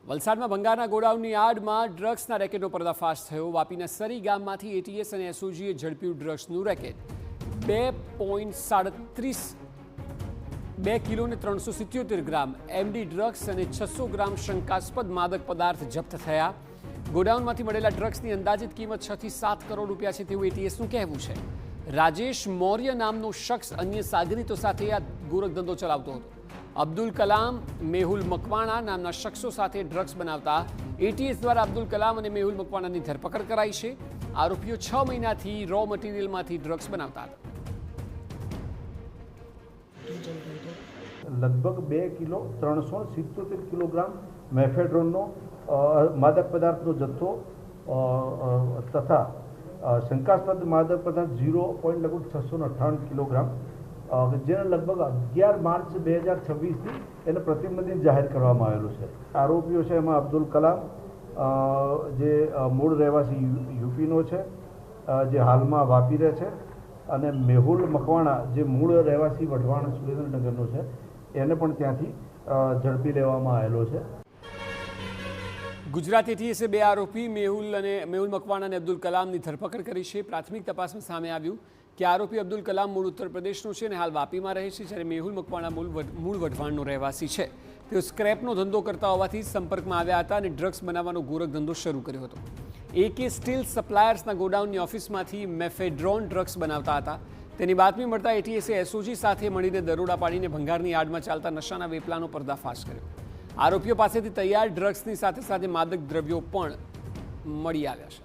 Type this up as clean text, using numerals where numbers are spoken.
વલસાડમાં ભંગારના ગોડાઉનની આડમાં ડ્રગ્સના રેકેટનો પર્દાફાશ થયો। વાપીના સરી ગામમાંથી એટીએસ અને એસઓજીએ ઝડપ્યું ડ્રગ્સનું રેકેટ। 2 કિલો ને 377 ગ્રામ એમડી ડ્રગ્સ અને 600 ગ્રામ શંકાસ્પદ માદક પદાર્થ જપ્ત થયા। ગોડાઉનમાંથી મળેલા ડ્રગ્સની અંદાજિત કિંમત 6 થી 7 કરોડ રૂપિયા છે તેવું એટીએસનું કહેવું છે। રાજેશ મૌર્ય નામનો શખ્સ અન્ય સાગરીતો સાથે આ ગોરખધંધો ચલાવતો હતો। અબ્દુલ કલામ, મેહુલ મકવાણા નામના શખ્સો સાથે ડ્રગ્સ બનાવતા એટીએસ દ્વારા અબ્દુલ કલામ અને મેહુલ મકવાણાની ધરપકડ કરાઈ છે। આરોપીઓ 6 મહિનાથી રો મટીરિયલમાંથી ડ્રગ્સ બનાવતા હતા। લગભગ 2 કિલો 377 કિલોગ્રામ મેફેડ્રોનનો માદક પદાર્થનો જથ્થો તથા શંકાસ્પદ માદક પદાર્થ 0.698 કિલોગ્રામ જેને લગભગ 11 માર્ચ 2026થી એને પ્રતિબંધિત જાહેર કરવામાં આવેલું છે। આરોપીઓ છે એમાં અબ્દુલ કલામ જે મૂળ રહેવાસી યુપીનો છે, જે હાલમાં વાપી રહે છે, અને મેહુલ મકવાણા જે મૂળ રહેવાસી વઢવાણ સુરેન્દ્રનગરનો છે, એને પણ ત્યાંથી ઝડપી લેવામાં આવેલો છે। ગુજરાત એટીએસે 2 આરોપી મેહુલ મકવાણા અને અબ્દુલ કલામની ધરપકડ કરી છે। પ્રાથમિક તપાસમાં સામે આવ્યું કે આરોપી અબ્દુલ કલામ મૂળ ઉત્તર પ્રદેશનો છે અને હાલ વાપીમાં રહે છે, જ્યારે મેહુલ મકવાણા મૂળ વઢવાણનો રહેવાસી છે। તેઓ સ્ક્રેપનો ધંધો કરતા હોવાથી સંપર્કમાં આવ્યા હતા અને ડ્રગ્સ બનાવવાનો ગોરખ ધંધો શરૂ કર્યો હતો। એકે સ્ટીલ સપ્લાયર્સના ગોડાઉનની ઓફિસમાંથી મેફેડ્રોન ડ્રગ્સ બનાવતા હતા। તેની બાતમી મળતા એટીએસે એસઓજી સાથે મળીને દરોડા પાડીને ભંગારની આડમાં ચાલતા નશાના વેપલાનો પર્દાફાશ કર્યો। આરોપીઓ પાસેથી તૈયાર ડ્રગ્સની સાથે સાથે માદક દ્રવ્યો પણ મળી આવ્યા છે।